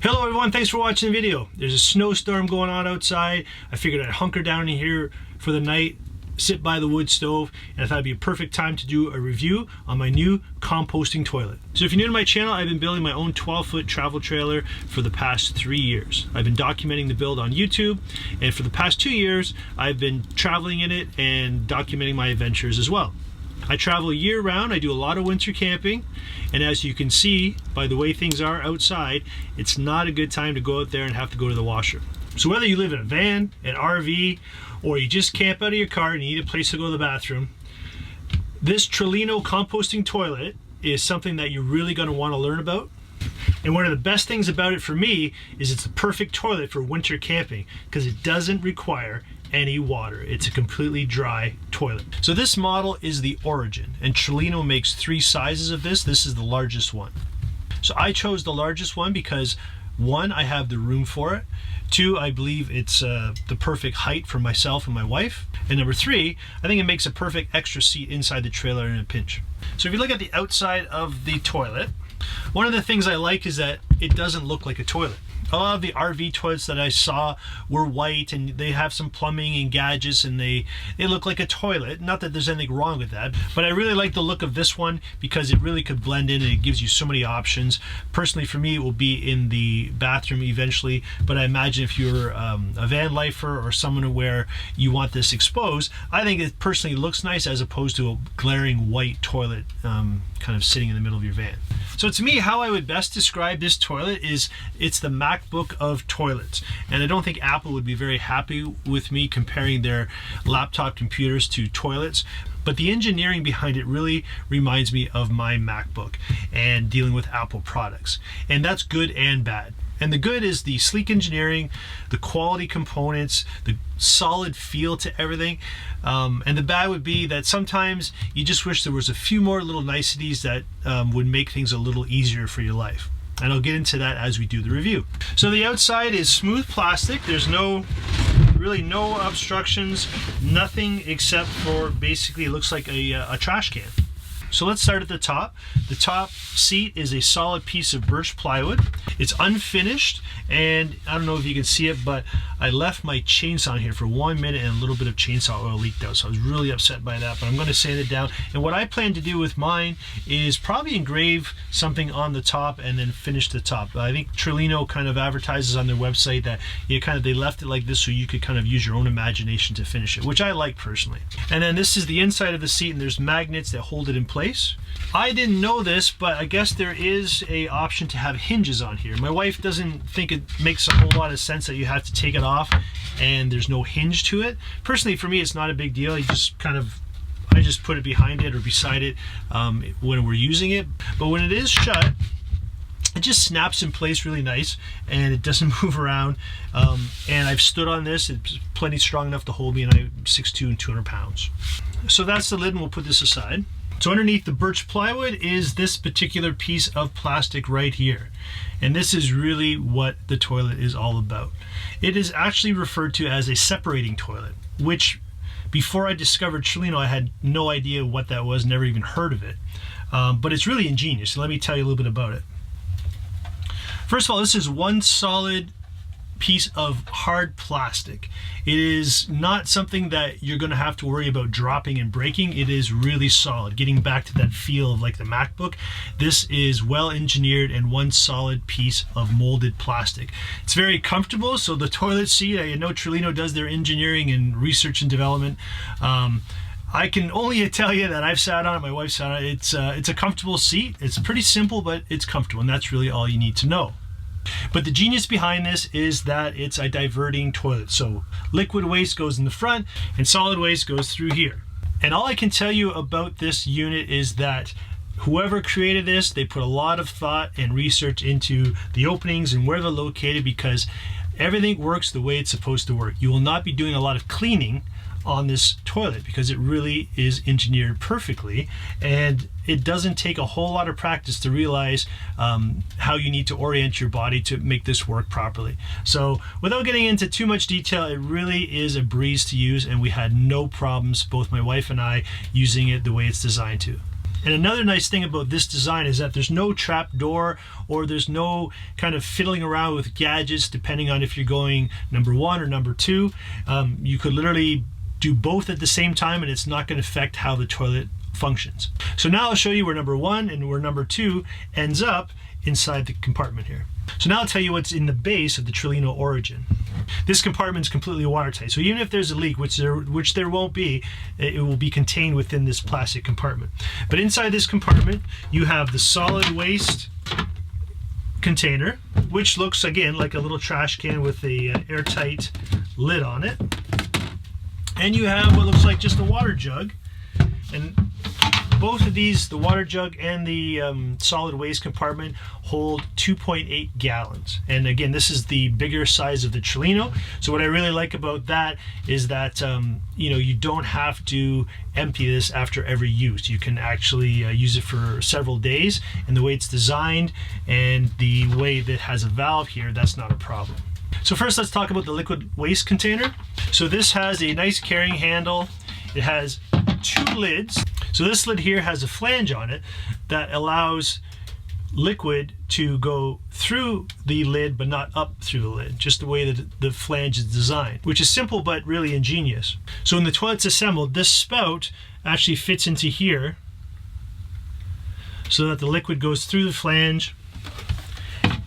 Hello everyone, thanks for watching the video. There's a snowstorm going on outside. I figured I'd hunker down in here for the night, sit by the wood stove, and I thought it'd be a perfect time to do a review on my new composting toilet. So if you're new to my channel, I've been building my own 12-foot travel trailer for the past 3 years. I've been documenting the build on YouTube, and for the past 2 years, I've been traveling in it and documenting my adventures as well. I travel year round, I do a lot of winter camping, and as you can see by the way things are outside, it's not a good time to go out there and have to go to the washroom. So whether you live in a van, an RV, or you just camp out of your car and you need a place to go to the bathroom, this Trelino composting toilet is something that you're really going to want to learn about. And one of the best things about it for me is it's the perfect toilet for winter camping because it doesn't require any water. It's a completely dry toilet. So this model is the Origin, and Trelino makes 3 sizes of this. This is the largest one. So I chose the largest one because 1, I have the room for it. 2, I believe it's the perfect height for myself and my wife. And number 3, I think it makes a perfect extra seat inside the trailer in a pinch. So if you look at the outside of the toilet, one of the things I like is that it doesn't look like a toilet. A lot of the RV toilets that I saw were white and they have some plumbing and gadgets and they look like a toilet. Not that there's anything wrong with that, but I really like the look of this one because it really could blend in and it gives you so many options. Personally, for me, it will be in the bathroom eventually, but I imagine if you're a van lifer or someone where you want this exposed, I think it personally looks nice as opposed to a glaring white toilet kind of sitting in the middle of your van. So to me, how I would best describe this toilet is it's the MacBook of toilets. And I don't think Apple would be very happy with me comparing their laptop computers to toilets. But the engineering behind it really reminds me of my MacBook and dealing with Apple products. And that's good and bad. And the good is the sleek engineering, the quality components, the solid feel to everything. And the bad would be that sometimes you just wish there was a few more little niceties that would make things a little easier for your life. And I'll get into that as we do the review. So the outside is smooth plastic. There's really no obstructions, nothing except for basically it looks like a trash can. So let's start at the top. The top seat is a solid piece of birch plywood. It's unfinished, and I don't know if you can see it, but I left my chainsaw on here for 1 minute and a little bit of chainsaw oil leaked out. So I was really upset by that, but I'm going to sand it down. And what I plan to do with mine is probably engrave something on the top and then finish the top. I think Trelino kind of advertises on their website that they left it like this so you could kind of use your own imagination to finish it, which I like personally. And then this is the inside of the seat, and there's magnets that hold it in place. I didn't know this, but I guess there is a option to have hinges on here. My wife doesn't think it makes a whole lot of sense that you have to take it off and there's no hinge to it. Personally, for me, it's not a big deal. I just put it behind it or beside it when we're using it. But when it is shut, it just snaps in place really nice and it doesn't move around. And I've stood on this. It's plenty strong enough to hold me, and I'm 6'2" and 200 pounds. So that's the lid, and we'll put this aside. So underneath the birch plywood is this particular piece of plastic right here. And this is really what the toilet is all about. It is actually referred to as a separating toilet, which before I discovered Trelino, I had no idea what that was, never even heard of it. But it's really ingenious. So let me tell you a little bit about it. First of all, this is one solid piece of hard plastic. It is not something that you're going to have to worry about dropping and breaking. It is really solid. Getting back to that feel of like the MacBook, this is well engineered and one solid piece of molded plastic. It's very comfortable. So the toilet seat, I know Trelino does their engineering and research and development. I can only tell you that I've sat on it, my wife sat on it. It's a comfortable seat. It's pretty simple, but it's comfortable, and that's really all you need to know. But the genius behind this is that it's a diverting toilet. So liquid waste goes in the front and solid waste goes through here. And all I can tell you about this unit is that whoever created this, they put a lot of thought and research into the openings and where they're located, because everything works the way it's supposed to work. You will not be doing a lot of cleaning on this toilet because it really is engineered perfectly, and it doesn't take a whole lot of practice to realize how you need to orient your body to make this work properly. So without getting into too much detail, it really is a breeze to use, and we had no problems, both my wife and I, using it the way it's designed to. And another nice thing about this design is that there's no trap door, or there's no kind of fiddling around with gadgets depending on if you're going number 1 or number 2. You could literally do both at the same time, and it's not going to affect how the toilet functions. So now I'll show you where number 1 and where number 2 ends up inside the compartment here. So now I'll tell you what's in the base of the Trelino Origin. This compartment is completely watertight, so even if there's a leak, which there won't be, it will be contained within this plastic compartment. But inside this compartment, you have the solid waste container, which looks again like a little trash can with a airtight lid on it. And you have what looks like just a water jug. And both of these, the water jug and the solid waste compartment, hold 2.8 gallons. And again, this is the bigger size of the Trelino. So what I really like about that is that you know, you don't have to empty this after every use. You can actually use it for several days, and the way it's designed and the way that it has a valve here, that's not a problem. So first, let's talk about the liquid waste container. So this has a nice carrying handle. It has 2 lids. So this lid here has a flange on it that allows liquid to go through the lid but not up through the lid, just the way that the flange is designed, which is simple but really ingenious. So when the toilet's assembled, this spout actually fits into here so that the liquid goes through the flange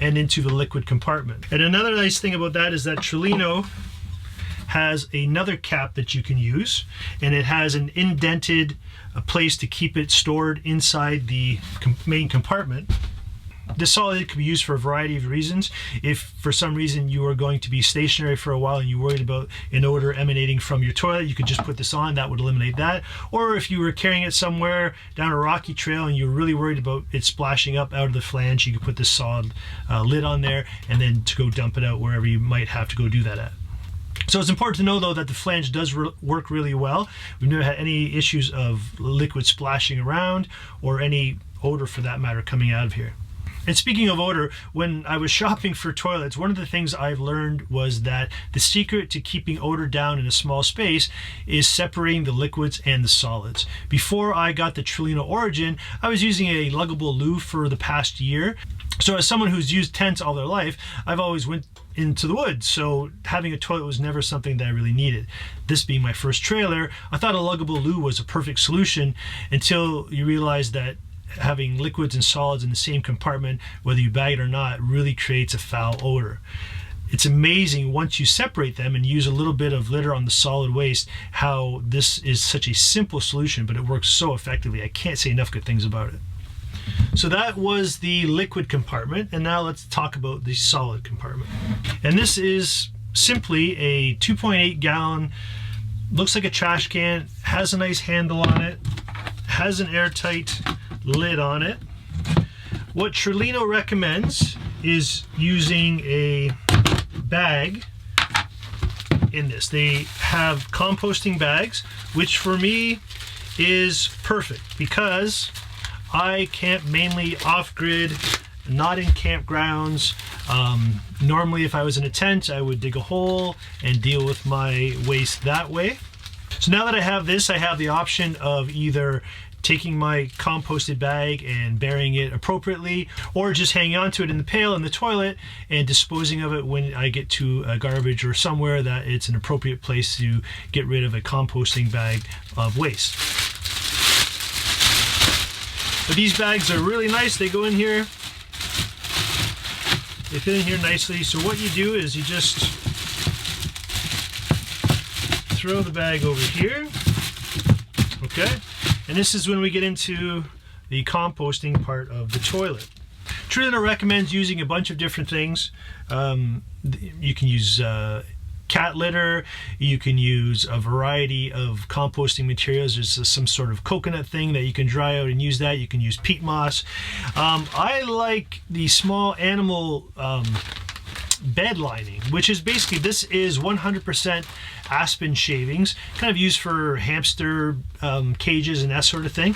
and into the liquid compartment. And another nice thing about that is that Trelino has another cap that you can use, and it has an indented place to keep it stored inside the main compartment. This solid lid can be used for a variety of reasons. If for some reason you are going to be stationary for a while and you're worried about an odor emanating from your toilet, you could just put this on. That would eliminate that. Or if you were carrying it somewhere down a rocky trail and you're really worried about it splashing up out of the flange, you could put this solid lid on there and then to go dump it out wherever you might have to go do that at. So it's important to know, though, that the flange does work really well. We've never had any issues of liquid splashing around or any odor, for that matter, coming out of here. And speaking of odor, when I was shopping for toilets, one of the things I've learned was that the secret to keeping odor down in a small space is separating the liquids and the solids. Before I got the Trelino Origin, I was using a luggable loo for the past year. So as someone who's used tents all their life, I've always went into the woods, so having a toilet was never something that I really needed. This being my first trailer, I thought a luggable loo was a perfect solution until you realize that having liquids and solids in the same compartment, whether you bag it or not, really creates a foul odor. It's amazing once you separate them and use a little bit of litter on the solid waste how this is such a simple solution, but it works so effectively. I can't say enough good things about it. So that was the liquid compartment, and now let's talk about the solid compartment. And this is simply a 2.8 gallon, looks like a trash can, has a nice handle on it, has an airtight lid on it. What Trelino recommends is using a bag in this. They have composting bags, which for me is perfect because I camp mainly off-grid, not in campgrounds. Normally if I was in a tent, I would dig a hole and deal with my waste that way. So now that I have this, I have the option of either taking my composted bag and burying it appropriately, or just hanging onto it in the pail in the toilet and disposing of it when I get to a garbage or somewhere that it's an appropriate place to get rid of a composting bag of waste. But these bags are really nice. They go in here, they fit in here nicely. So what you do is you just throw the bag over here, okay? And this is when we get into the composting part of the toilet. Trelino recommends using a bunch of different things. You can use cat litter, you can use a variety of composting materials. There's some sort of coconut thing that you can dry out and use that. You can use peat moss. I like the small animal bed lining, which is basically, this is 100% aspen shavings, kind of used for hamster cages and that sort of thing.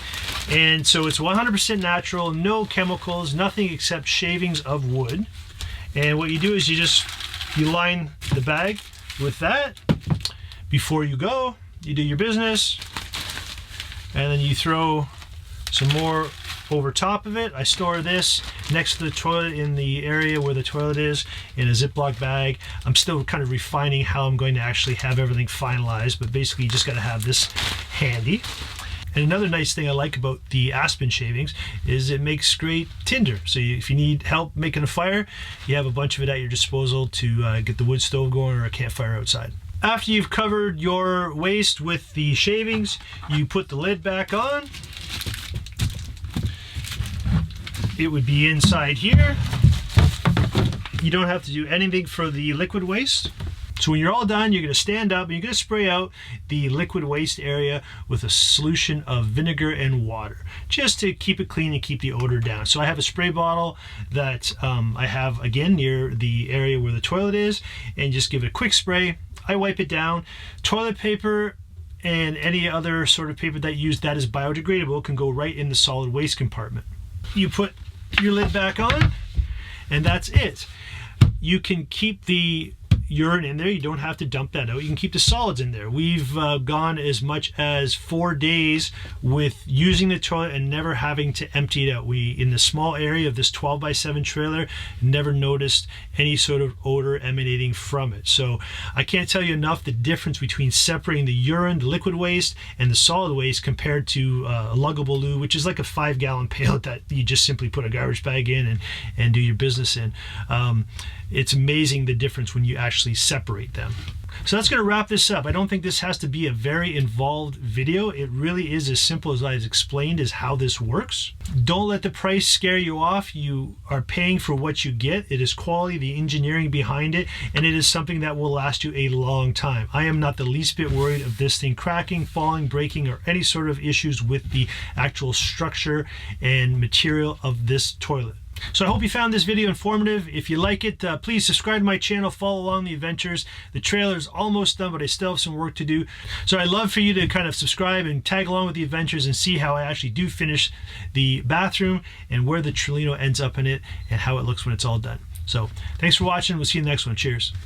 And so it's 100% natural, no chemicals, nothing except shavings of wood. And what you do is you line the bag with that. Before you go, you do your business, and then you throw some more over top of it. I store this next to the toilet in the area where the toilet is in a Ziploc bag. I'm still kind of refining how I'm going to actually have everything finalized, but basically you just got to have this handy. And another nice thing I like about the aspen shavings is it makes great tinder. So if you need help making a fire, you have a bunch of it at your disposal to get the wood stove going or a campfire outside. After you've covered your waste with the shavings, you put the lid back on. It would be inside here. You don't have to do anything for the liquid waste. So when you're all done, you're going to stand up and you're going to spray out the liquid waste area with a solution of vinegar and water, just to keep it clean and keep the odor down. So I have a spray bottle that I have, again, near the area where the toilet is, and just give it a quick spray. I wipe it down. Toilet paper and any other sort of paper that you use that is biodegradable can go right in the solid waste compartment. You put your lid back on, and that's it. You can keep the urine in there. You don't have to dump that out. You can keep the solids in there. We've gone as much as 4 days with using the toilet and never having to empty it out. We, in the small area of this 12x7 trailer, never noticed any sort of odor emanating from it. So I can't tell you enough the difference between separating the urine, the liquid waste, and the solid waste compared to a luggable loo, which is like a 5-gallon pail that you just simply put a garbage bag in and do your business in. It's amazing the difference when you actually separate them. So that's going to wrap this up. I don't think this has to be a very involved video. It really is as simple as I've explained as how this works. Don't let the price scare you off. You are paying for what you get. It is quality, the engineering behind it, and it is something that will last you a long time. I am not the least bit worried of this thing cracking, falling, breaking, or any sort of issues with the actual structure and material of this toilet. So I hope you found this video informative. If you like it, please subscribe to my channel, follow along the adventures. The trailer is almost done, but I still have some work to do. So I'd love for you to kind of subscribe and tag along with the adventures and see how I actually do finish the bathroom and where the Trelino ends up in it and how it looks when it's all done. So thanks for watching. We'll see you in the next one. Cheers.